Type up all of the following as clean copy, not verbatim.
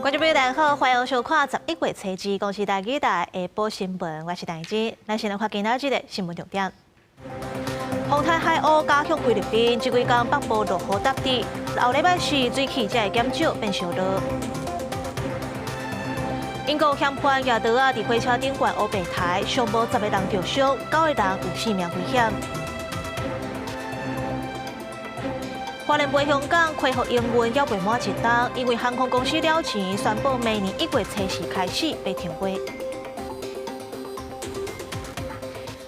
观众朋友大家好，欢迎收看11月初2，公司台记台下晡新闻，我是戴姿。咱先来看今仔日的新闻重点。风台海鸥加向菲律宾，这几天北部落雨搭地，后礼拜四水汽才会减少变少热。英国嫌犯亚德啊，伫火车顶悬乌白台，上无10个人受伤，9个人有性命危险。花莲飞香港恢复营运要未满一冬，因为航空公司了钱宣布明年1月初4开始被停飞。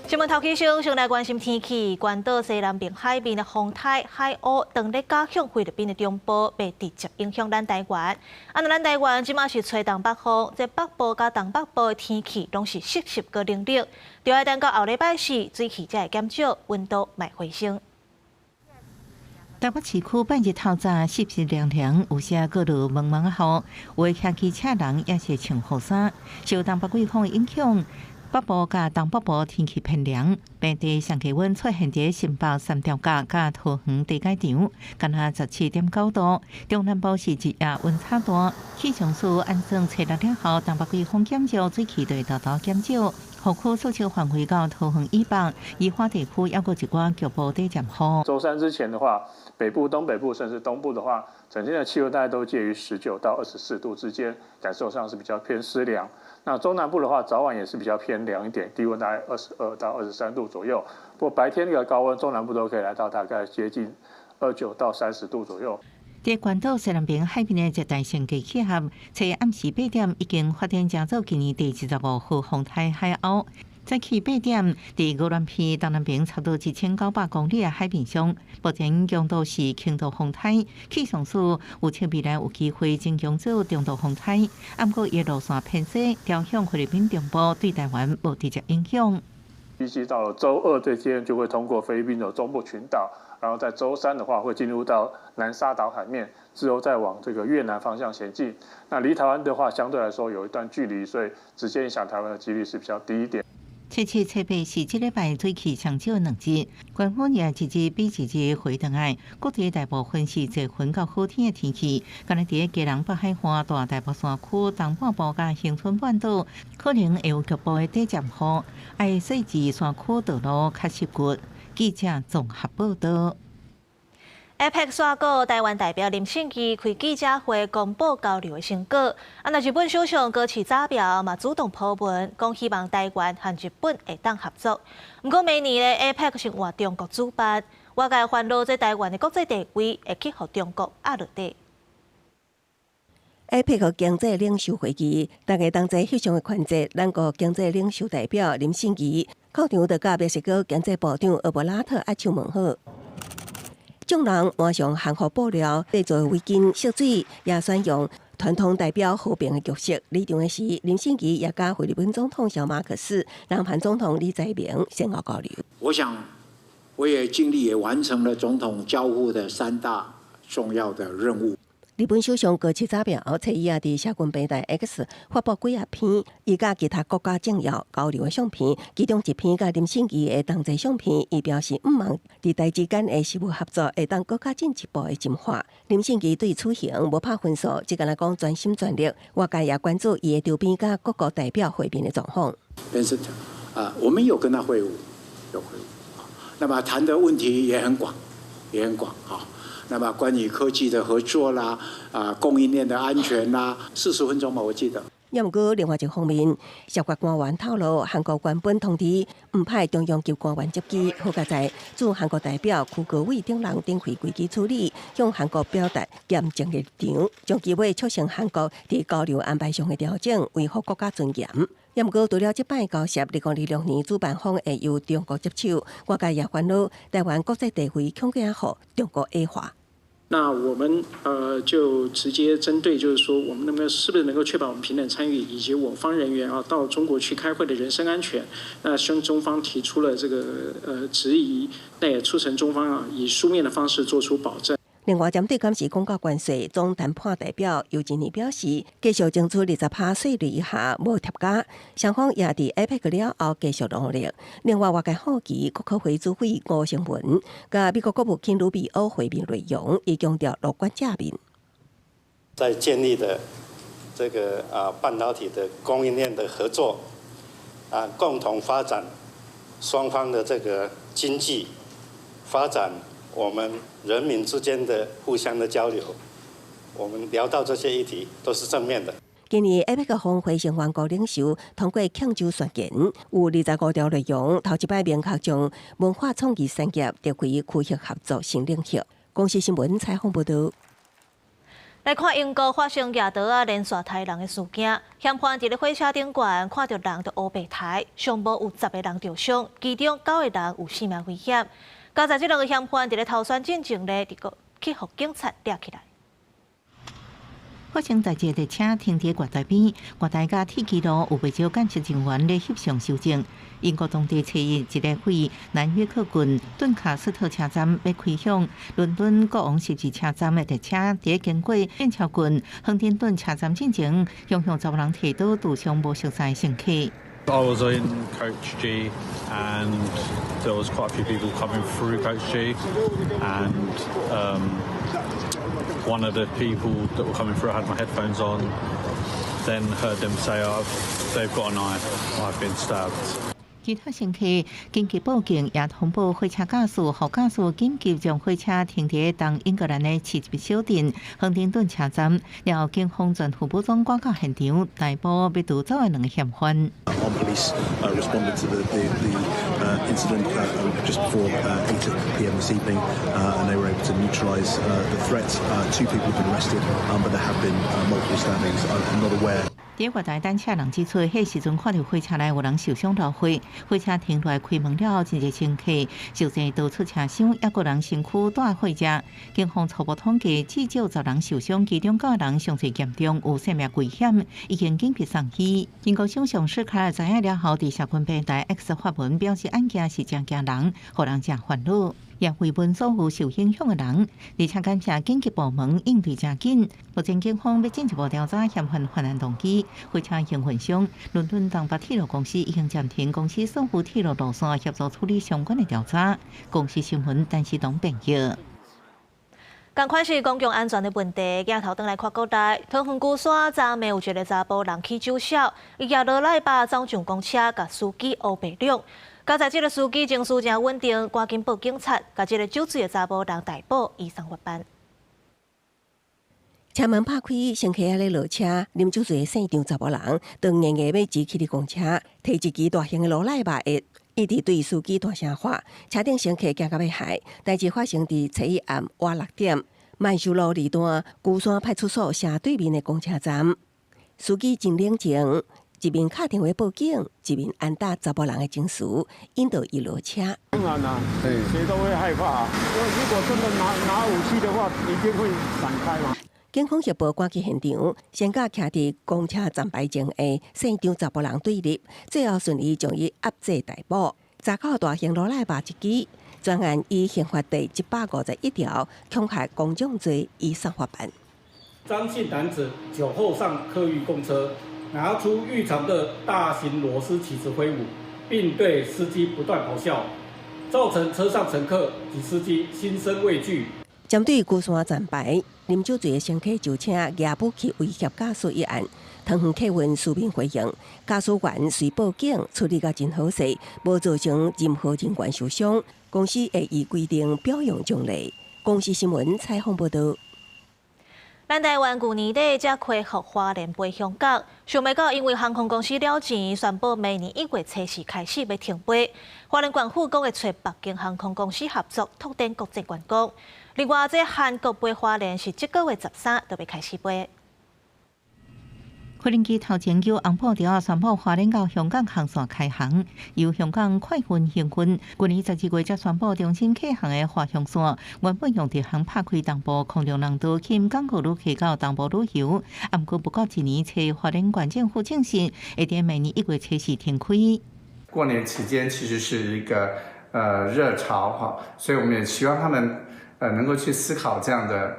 新闻头起先来关心天气，关岛西南边海面的风台海鸥当咧加向菲律宾的中部，被直接影响咱台湾。咱台湾即马是吹东北风，在北部甲东北部的天气拢是湿湿个冷冷，就要等到后礼拜四水汽才会减少，温度卖回升。台北市区半日透早湿湿凉凉，有些搁落蒙蒙雨，有骑机车人也是穿雨衫。受东北季风影响，北部甲东北部天气偏凉，平地上气温出现伫新北三条街甲桃园地界场，干那17.9度。中南部是日夜温差大，气象署按算初6点后，东北季风减少，水汽就会大大减少。雨区所受范围到桃园以北，宜花地区还有一寡局部地减雨。周三之前的话，北部、东北部甚至东部的话，整天的气温大概都介于19到24度之间，感受上是比较偏湿凉。那中南部的话，早晚也是比较偏凉一点，低温大概22到23度左右。不过白天的高温，中南部都可以来到大概接近29到30度左右。在关岛西南边海边的热带性低气压，在暗时8点已经发展成做今年第15号风台海鸥。早起8点，伫鹅銮鼻东南边差不多1900公里的海面上，目前强度是轻度风台。气象署预测未来有机会增强做中度风台，不过伊路线偏西，调向菲律宾中部，对台湾无直接影响。预计到了周2这天就会通过菲律宾的中部群岛，然后在周3的话会进入到南沙岛海面，之后再往这个越南方向前进。那离台湾的话相对来说有一段距离，所以直接影响台湾的几率是比较低一点。初七、初八是这礼拜水气上少2日，官方也一日比一日回转来，各地大部分是多云到好天的天气。今日伫基隆北海岸、大台北山区、东半部甲恒春半岛，可能会有局部的短暂雨，爱细致山区道路较湿滑。记者综合报道。APEC 刷稿，台湾代表林胜基开记者会公布交流的成果。日本首相高市早苗嘛主动抛文，讲希望台湾和日本会当合作。不过明年的 APEC 是换中国主办，外界烦恼在台湾的国际地位会去互中国压落地。APEC 经济领袖会议，大家同齐翕相的款节，咱国经济领袖代表林胜基到场就甲墨西哥经济部长厄伯拉特握手问好。众人马上航互爆料，制作围巾、烧水，也选用传统代表和平的角色。离场的时，林胜基也甲菲律宾总统小马可斯、南韩总统李在明先后交流。我想，我也尽力也完成了总统交付的3大重要的任务。日本首相高市早苗初一也伫社群平台 X 发布几啊篇，伊甲其他国家政要交流的相片，其中一篇甲林胜基的同齐相片，伊表示望伫台之间的事务合作会当更加进一步的深化。林胜基对此行无拍分数，只敢来讲专心全力。外界也关注伊的周边甲各国代表会面的状况。但是我们有跟他会晤，有会晤，那么谈的问题也很广，哈。那么关于科技的合作啦，供应链的安全啦，40分钟吧，我记得。也毋过，另外一方面，涉国官员透露，韩国原本通知唔派中央级官员接机，好佳在驻韩国代表邱国伟等人展开危机处理，向韩国表达严正的立场，将机会促成韩国伫交流安排上的调整，维护国家尊严。也毋过，除了这摆交涉，2026年主办方会由中国接手，外界也烦恼台湾国际地位恐惊互中国矮化。那我们就直接针对，就是说我们是不是能够确保我们平等参与，以及我方人员到中国去开会的人身安全，那向中方提出了这个质疑，那也促成中方以书面的方式做出保证。另外，针对今次公告关税，总谈判代表尤金尼表示，继续争取20%税率以下无贴加，双方也伫 APEC 了后继续努力。另外，外界好奇国科会主委吴成文甲美国国务卿鲁比欧会面内容，伊强调乐观正面。在建立的这个半导体的供应链的合作，共同发展双方的这个经济发展，我们人民之间的互相的交流。我们聊到这些议题都是正面的。今年APEC峰会成员国领袖通过庆祝宣言，有25条内容，头一摆明确将文化创意产业列为区域合作新领域。公司新闻采访报道。来看英国发生夜盗连续杀人的事件，嫌犯伫咧火车顶悬看到人就乌白台，上无有10个人受伤，其中9个人有性命危险。加在这2个嫌犯伫咧逃窜进前咧，去互警察抓起来。发生在一列车停伫月台边，月台甲铁轨路有不少干职人员咧翕相收证。英国当地初一一个会南约克郡顿卡斯特车站要开向伦敦国王十字车站的列车，伫经过剑桥郡亨廷顿车站进前，向10人提刀堵上无熟悉的乘客。I was in Coach G, and there was quite a few people coming through Coach G, and one of the people that were coming through had my headphones on. Then heard them say, "They've got a knife. I've been stabbed." 其他乘客紧急报警，也通报火车驾驶，互驾驶紧急将火车停伫东英格兰的市集小镇亨廷顿车站，然后警方全副武装赶到现场，逮捕被夺走的2个嫌犯。Police responded to the incident just before 8 p.m. this evening, and they were able to neutralise the threat. 2 people have been arrested, but there have been multiple stabbings. I'm not aware. 伫月台等车人指出，迄时阵看到火车内有人受伤落火，火车停落来开门了后，真侪乘客受伤逃出车厢，也有人身躯带火遮。警方初步统计，至少10人受伤，其中9个人伤势严重，有生命危险，已经紧急送医。英国首相施凯尔知影了后，伫社群平台 X 发文表示，案件是真惊人，互人真烦恼。也慰问所有受影响的人，而且感谢紧急部门应对真紧。目前警方要进一步调查嫌犯犯案动机。火车兴奋上，伦敦东北铁路公司已经暂停公司所有铁路路线，协助处理相关的调查。公司新闻陈时东编辑。同款是公共安全的问题，镜头转来看国内，桃园龟山昨暝有一个查甫人去酒笑，伊举落来把走上公车，甲司机乌白两。刚才这个司机情绪真稳定，赶紧报警察，甲这个酒醉的查甫人逮捕，移送法办。车门拍开，乘客仔咧落车，啉酒醉的姓张查甫人，当硬硬要挤起的公车，摕一支大型的罗赖把叶，一直对司机大声喊，车顶乘客惊到要害。代志发生伫初一暗晚6点，曼秀路二段龟山派出所斜对面的公车站，司机真冷静。一面打电话报警，一面安搭查甫人的情绪，引导伊落车。当然啦，谁都会害怕。如果真的拿武器的话，一定会闪开嘛。警方协报赶去现场，先甲徛伫公车站牌前的姓张查甫人对立，最后顺利将伊压制逮捕。查扣大型罗赖把一支，专案以刑法第151条恐吓公众罪移送法办。张姓男子酒后上客运公车。拿出预藏的大型螺丝起子挥舞，并对司机不断咆哮，造成车上乘客及司机心生畏惧。针对龟山站牌啉酒醉的乘客酒车举武器威胁驾驶一案，桃园客运书面回应，驾驶员随报警处理甲真好势，无造成任何人员受伤。公司会依规定表扬奖励。公司新闻采访报道。咱台湾旧年底才恢复花莲飞香港，想袂到因为航空公司了钱，宣布明年1月初4开始要停飞。花莲县府讲会找北京航空公司合作，拓展国际员工。另外，这韩国飞花莲是这个月13就要开始飞。飞行机头前由红埔条宣布花莲到香港航线开航，由香港快运行运，去年12月才宣布重新启航的华香线，原本用直航拍开东部空中廊道，经港澳路去到东部旅游，不过一年初花莲县政府证实，会在明年1月初4停开。过年期间其实是一个热潮哈，所以我们也希望他们能够去思考这样的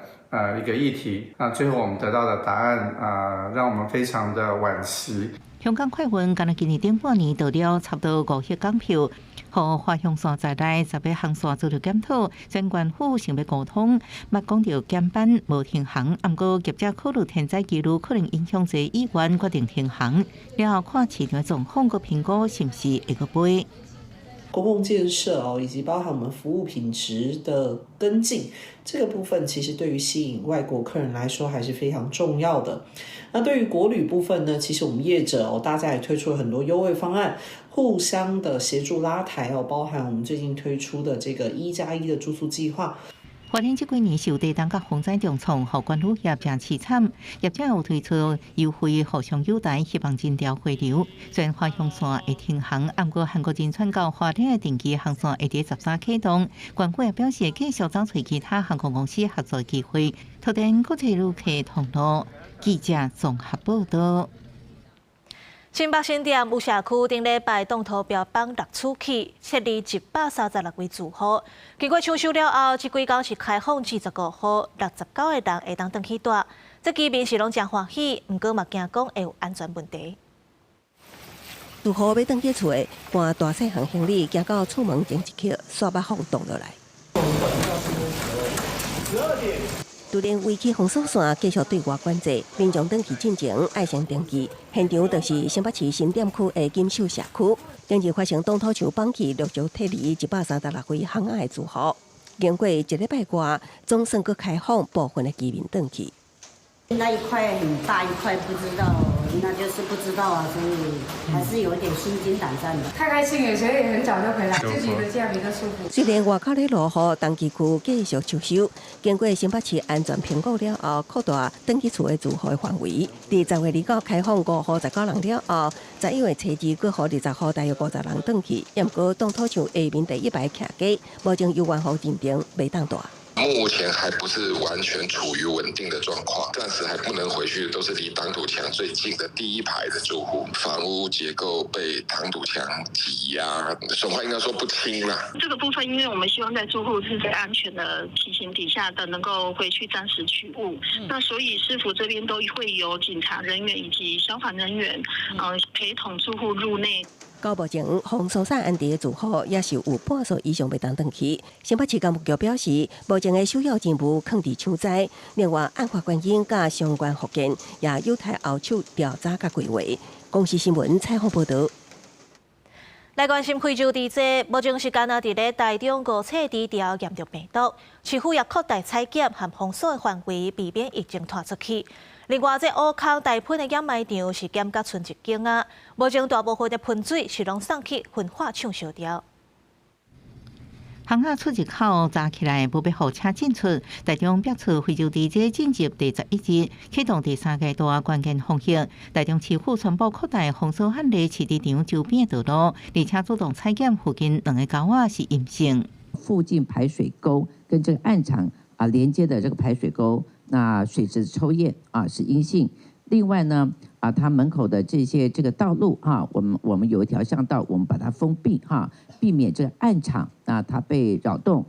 一个议题。那最后我们得到的答案让我们非常的惋惜。香港快运今日今年顶半年得了差不多5亿港票，和华向线在内10个航线做了检讨，相关府想要沟通，莫讲到减班无停航，不过业者考虑天灾记录可能影响这意愿决定停航，然后看市场状况个评估是不是会个飞。公共建设以及包含我们服务品质的跟进，这个部分其实对于吸引外国客人来说还是非常重要的。那对于国旅部分呢，其实我们业者大家也推出了很多优惠方案，互相的协助拉抬包含我们最近推出的这个1+1的住宿计划。花莲这几年受地震甲洪灾重创，互管旅业真凄惨。业者有推出优惠，互相优待，希望增调回流。虽然华向线会停航，不过韩国真传到花莲的定期航线会伫13启动。管府也表示继续找找其他航空公司合作机会，拓展国际旅客通路。记者综合报道。新北新店有社区顶礼拜动土标榜6处起，设立136位住户。经过抢修了后，这几天是开放25户，69个人会当回去住。这居民是拢真欢喜，不过嘛惊讲会有安全问题。住户要回去厝的，搬大细项行李，行到厝门前一刻，沙巴风冻落来。除了维持封锁线继续对外管制，民众登记进前爱先登记。现场就是新北市新店区的金秀社区，近日发生东土墙绑起，陆续撤离136位航岸的住户。经过1礼拜过，总算阁开放部分的居民登记。那一块很大一块，不知道，那就是不知道啊，所以还是有一点心惊胆战的。太开心了，所以很早就回来，自己的家比较舒服。虽然外口咧落雨，登记区继续抢修，经过新北市安全评估了后，扩大登记厝的住户的范围。伫10月29开放5户19人了后，11月初2搁互20户大约50人登记，也毋过东土墙下面第1排徛街，目前有关户认定袂当大。目前还不是完全处于稳定的状况，暂时还不能回去的都是离挡土墙最近的第1排的住户，房屋结构被挡土墙挤压，损坏应该说不轻啦。这个部分，因为我们希望在住户是在安全的情形底下的，能够回去暂时取物，那所以市府这边都会有警察人员以及消防人员，陪同住户入内。到目前，封锁线安置的住户也是有半数以上袂当登记。新北市干部局表示，目前的首要任务放伫抢灾，另外案发原因甲相关福建也有待后续调查甲规划。公视新闻采访报道。来关心非洲地震，目前时间伫咧台中5测低调严重病毒，市府也扩大采检和封锁的范围，避免疫情传出去。另外，这乌空大喷的掩埋场是减甲剩1间啊，目前大部分的喷水是拢送去焚化厂烧掉。巷仔出入口早起来不被货车进出，台中北侧非洲地震进入第11日，启动第3阶段关键防疫。台中市府宣布扩大封锁限制市场周边道路，而且主动采检附近2个沟仔是阴性。附近排水沟跟这个岸场连接的这个排水沟，那水质抽验是阴性。另外呢它门口的这个道路我们有一条巷道，我们把它封闭避免这个岸场它被扰动。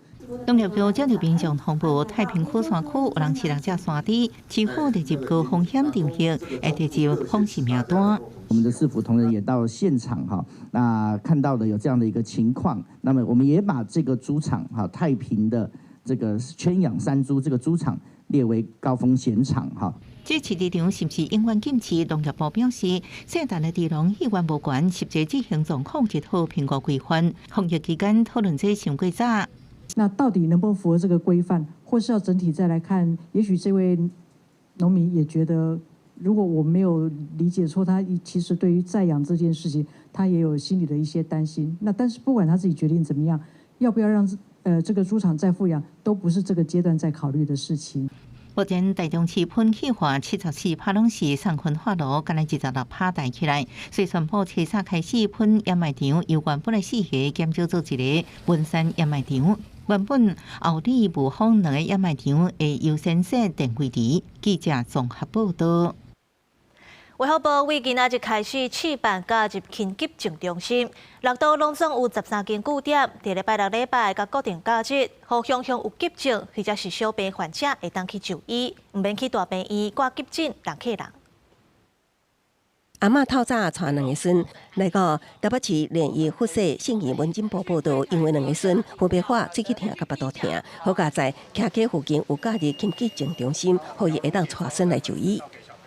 农业部交流民众通报，太平区山区有人骑6架山地，市府列入高风险地域，会列入封市名单。我们的市府同仁也到了现场那看到的有这样的一个情况，那么我们也把这个猪场太平的这个圈养山猪这个猪场列为高风险场这市场是不是永远禁止？农业部表示，现在的地龙意愿无关，实际执行状况一套评估规范。防疫期间讨论这上过早。那到底能不能符合这个规范，或是要整体再来看？也许这位农民也觉得，如果我没有理解错，他其实对于再养这件事情，他也有心里的一些担心。那但是不管他自己决定怎么样，要不要让这个猪场再复养，都不是这个阶段在考虑的事情。目前台中市喷气化74趴拢是上昆化炉，今日26趴带起来，所以宣布初三开始喷掩埋场，由原本的4个减少做1个文山掩埋场。原本后里无方2个掩埋场会优先设定位置。记者综合报道。卫福部为今仔日开始试办加入紧急症中心，6都拢总有13间据点，伫礼拜六、礼拜甲固定假日，互乡乡有急症或者是小病患者会当去就医，唔免去大病院挂急诊人客人。阿嬷透早带2个孙来到台北市联谊附设信义文金部报道，因为2个孙分别发喙齿疼甲腹肚疼，好佳在徛街附近有假日紧急症中心，可以会当带孙来就医。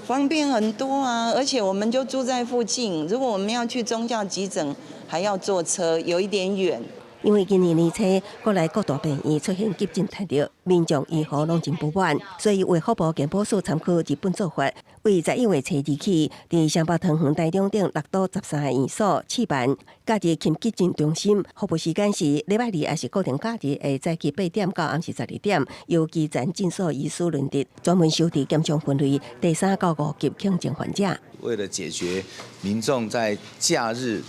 方便很多啊，而且我们就住在附近。如果我们要去宗教急诊，还要坐车，有一点远。因为今年年初，国内各大病院出现急诊太热，民众医护拢真不满，所以卫福部健保署参考日本做法，为11月初2起，伫双北、桃园、台中等6都13个院所试办假日紧急诊中心，服务时间是礼拜2还是固定假日的早起8点到暗时12点，由基层诊所医师轮值，专门收治严重分类第3到5级轻症患者。为了解决民众在假日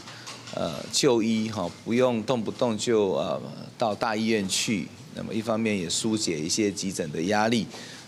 就医不用动不动就到大医院去，那么一方面也疏解一些急诊的压力，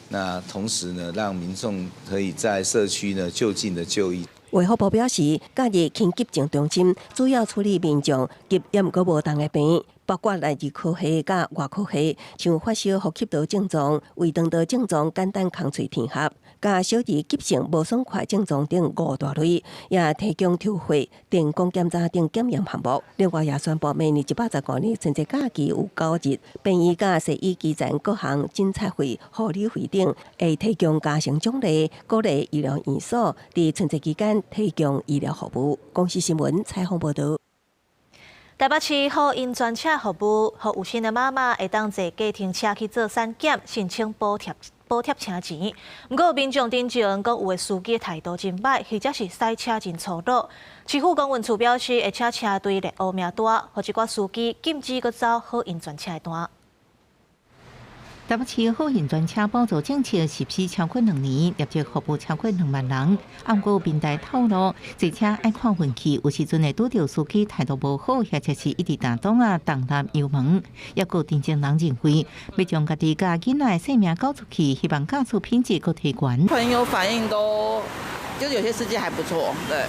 那同时呢，让民众可以在社区呢就近的就医。卫福部表示，假日紧急症中心主要处理民众急也无无重的病，包括来自科系甲外科系，像发烧、呼吸道症状、胃肠道症状、简单空喙填合，甲小儿急性无爽快症状等5大类，也提供抽血、电工检查等检验项目。另外，也宣布明年115年春节假期有9日，病院甲西医基层各项诊测费、护理费等，会提供加成奖励，鼓励医疗院所伫春节期间提供医疗服务。公视新闻采访报道。台北市好运专车服务，互有心的妈妈会当坐家庭车去做产检，申请补贴车钱。不过民众顶上讲有的司机态度真歹，或者是塞车真粗鲁。市府公运处表示，会请车队列乌名单，互一寡司机禁止搁走好运专车的单。台北市好运专车补助政策实施超过2年，业绩服务超过2万人。按过平台透露，坐车爱看运气，有时阵会拄到司机态度无好，或者是一直打档动纳油门。也有真正人认为，要将家己甲囡仔的性命交出去，希望驾驶品质搁提悬。朋友反映都，就有些司机还不错，对。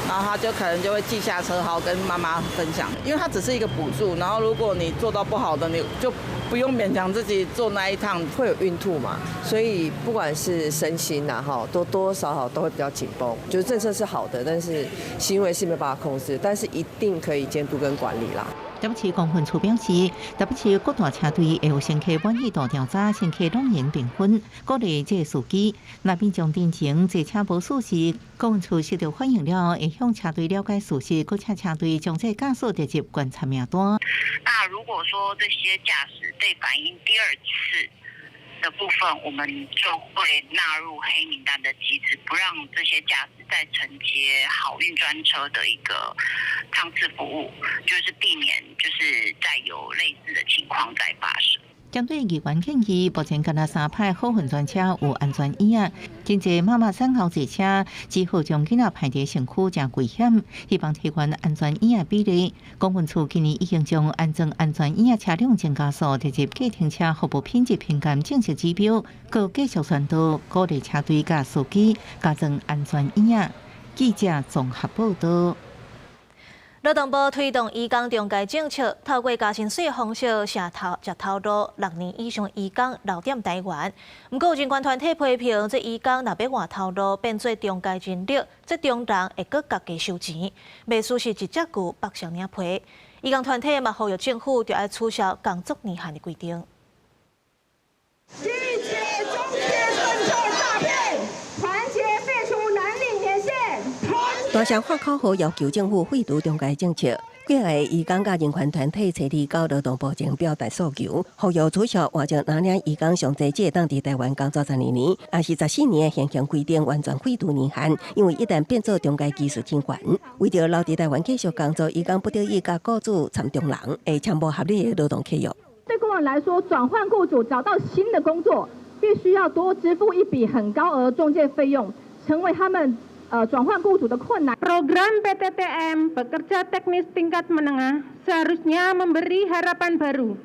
然后他就可能就会记下车号跟妈妈分享，因为它只是一个补助，然后如果你做到不好的，你就不用勉强自己做那一趟。会有孕吐嘛，所以不管是身心多多少少都会比较紧绷。就是政策是好的，但是行为是没有办法控制，但是一定可以监督跟管理啦。台北市公运处表示，台北市各大车队会有乘客满意度调查，乘客拢然评分，鼓励这司机。那民众定情坐车无事实，公运处收到反映了，会向车队了解事实，搁请车队将这驾驶列入观察名单。那如果说这些驾驶被反映第2次的部分，我们就会纳入黑名单的机制，不让这些驾驶再承接好运专车的一个趟次服务，就是避免就是再有类似的情况再发生。针对议员建议，目前敢若3派好运专车有安全椅啊，真侪妈妈产后坐车只好将囡仔排伫身躯，真危险。希望提悬安全椅比例。公运处今年已经将安装安全椅车辆增加数列入计程车服务品质评鉴正式指标，佮继续宣导鼓励车队甲司机加装安全椅。记者综合报道。劳动部推动移工中介政策，透过加薪水的方式，接投入6年以上移工留点台湾。不过，有人权团体批评，这移工若要换投入，变做中介人力，这中人会搁加价收钱，袂输是一只牛北上领皮。移工团体嘛呼吁政府就要取消工作年限的规定。拒绝中介政策诈骗，团结废除男女年限。大声发口号要求政府废除中介政策。几个移工甲人权团体齐提到劳动部前表达诉求，呼吁取消换证蓝领移工上侪只当伫台湾工作12年，也是14年的现行规定完全废除年限，因为一旦变做中介技术侵权，为着留伫台湾继续工作，移工不得已甲雇主参中人，会签无合理的劳动契约。对工人来说，转换雇主找到新的工作，必须要多支付一笔很高额中介费用，成为他们转换雇主的困难。Program PTTM pekerja teknis tingkat menengah seharusnya memberi harapan baru,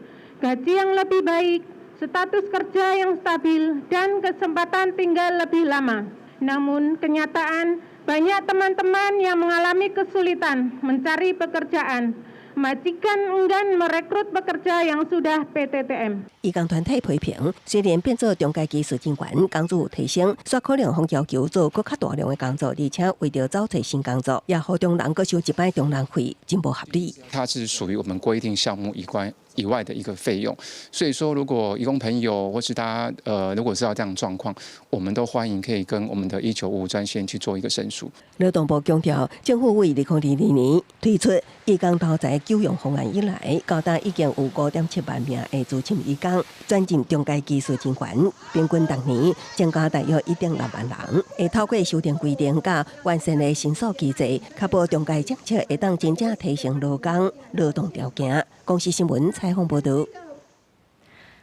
gaji yang lebih baik, status kerja yang stabil, dan kesempatan tinggal lebih lama. Namun kenyataan banyak teman-teman yang mengalami kesulitan mencari pekerjaan. Majikan enggan merekrut pekerja yang sudah PTTM。义工团体批评，虽然变做中介技术人员，工资有提升，却可能会要求做更较大量的工作，而且为着找找新工作，也互中人各收一摆中人费，真不合理。它是属于我们规定项目以外的一个费用，所以说如果义工朋友或是大家如果是要这样的状况，我们都欢迎可以跟我们的1955专线去做一个申诉。劳动部强调，政府为2022年推出义工投财救援方案以来，高达已经有5.7万名的资深义工转进中介技术人员，平均逐年增加大约1.6万人。会透过修订规定甲完善的申诉机制，确保中介政策会当真正提升劳工劳动条件。公司新闻采访报道。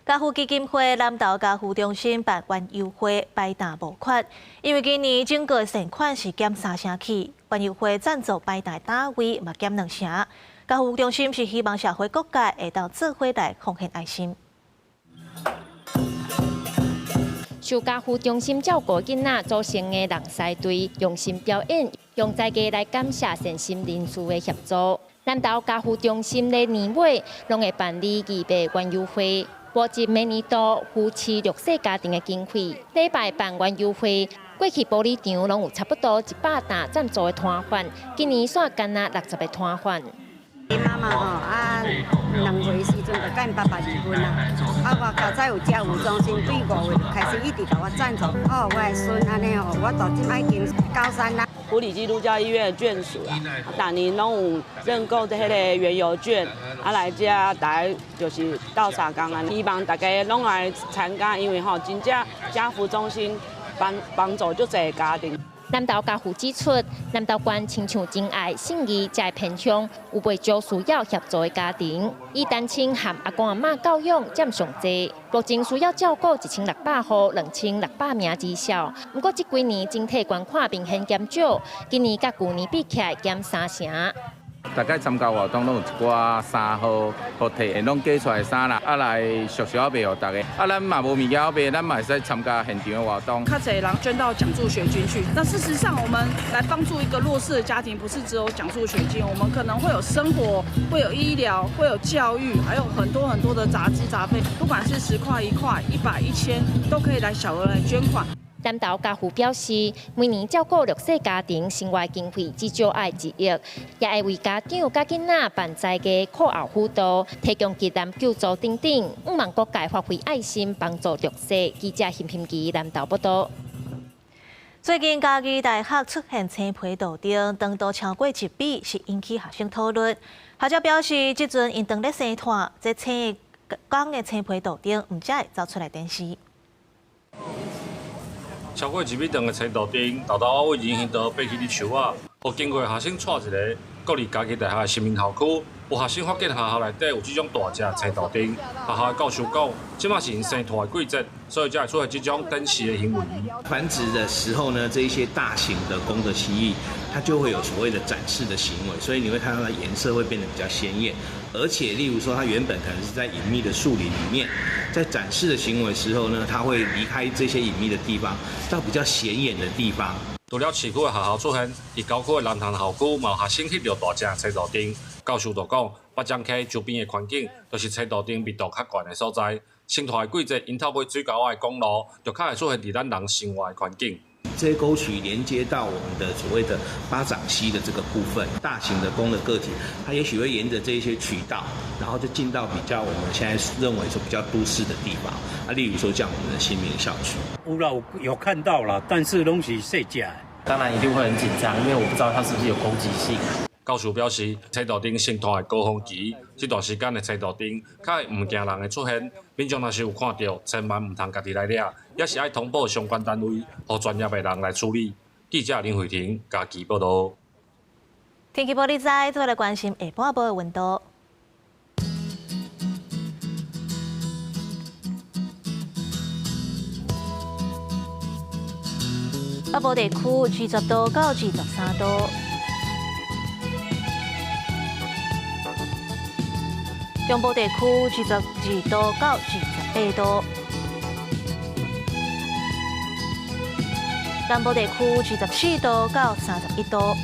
家扶基金会南投家扶中心办原优惠摆大募款，因为今年整个善款是减3成起，原优惠赞助摆大单位嘛减2成。家扶中心是希望社会各界会当做伙来奉献爱心。受家扶中心照顾囡仔组成的人狮队用心表演，用在地来感谢善心人士的协助。南投家扶中心的年尾拢会办理200元优惠，募集每年度夫妻弱势家庭的经费。礼拜办元优惠，过去玻璃场拢有差不多100单赞助的摊贩，今年煞干那60个摊贩。因妈妈2岁时阵就甲因爸爸离婚啦，我较早有家扶中心，对5岁开始一直甲我赞助。我的孙安尼我到即摆已经高3啦。埔里基督教医院的眷属啊，逐年拢有认购迄个原油券，来遮大概就是斗相共啊。希望大家拢来参加，因为真正家扶中心帮助足侪家庭。南投家扶指出，南投县亲像真爱、信义才偏乡，有袂少需要协助的家庭，以单亲和阿公阿嬷教养占上济，目前需要照顾1600户2600名之少。不过这几年整体捐款明显减少，今年甲去年比起来减3成。大概参加活动拢有一寡衫好摕，拢寄出来衫啦，来俗小卖互大家。咱嘛无物件好卖，咱嘛会使参加现场的活动。较侪人捐到奖助学金去。那事实上，我们来帮助一个弱势的家庭，不是只有奖助学金，我们可能会有生活，会有医疗，会有教育，还有很多的杂支杂费，不管是10块、1块、100、1000，都可以来小额来捐款。南投家扶表示，每年照顾弱势家庭生活经费至少要1亿，也会为家长甲囡仔办在家课后辅导，提供鸡蛋救助等等，希望各界发挥爱心，帮助弱势。记者邢平基南投报道。最近嘉义大学出现青皮豆丁，长度超过1米，是引起学生讨论。学者表示，即阵因当咧生团，这青讲的青皮豆丁，唔才会走出来电视。超过1米长的青豆丁，豆豆我已经到爬起伫树啊，互经过学生带一个，国立嘉义大学的新民校区，有学生发现学校内底有这种大只青豆丁，学校的教授讲，即马是因生团的季节，所以才会出现这种等视的行为。繁殖的时候呢，这一些大型的公的蜥蜴，它就会有所谓的展示的行为，所以你会看到它颜色会变得比较鲜艳，而且例如说它原本可能是在隐秘的树林里面，在展示的行为时候呢，它会离开这些隐秘的地方，到比较显眼的地方。除了市区的学校出现，伫郊区的南塘校区嘛有学生翕到大只青豆丁。教授就讲，北江溪周边的环境都是青豆丁密度较悬的所在。生态的季节，因透过水沟外的公路，就较会出现伫咱人生活的环境。这些沟渠连接到我们的所谓的巴掌溪的这个部分，大型的公的个体，它也许会沿着这一些渠道，然后就进到比较我们现在认为说比较都市的地方啊，例如说像我们的新民校区。有看到了，但是东西细假，当然一定会很紧张，因为我不知道它是不是有攻击性。教授表示，青豆丁生态的高峰期，这段时间的青豆丁较会唔惊人的出现，民众若是有看到，千万唔通家己来抓，也是爱通报相关单位，和专业的人来处理。记者林慧婷，嘉义报道。天气报你知，再来关心下半晡的温度。北部地区20度到23度。中部地区22度到28度，南部地区24度到31度，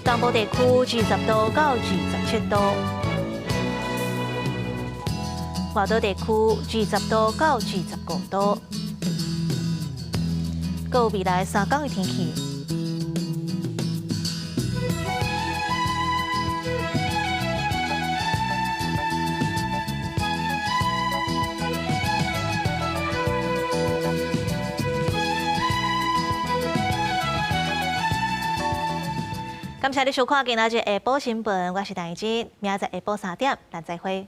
东部地区20度到27度，外岛地区20度到25度。各有未来3天的天气。感谢你收看今仔日下晡新闻，我是陈怡珍，明仔载下晡3点，咱再会。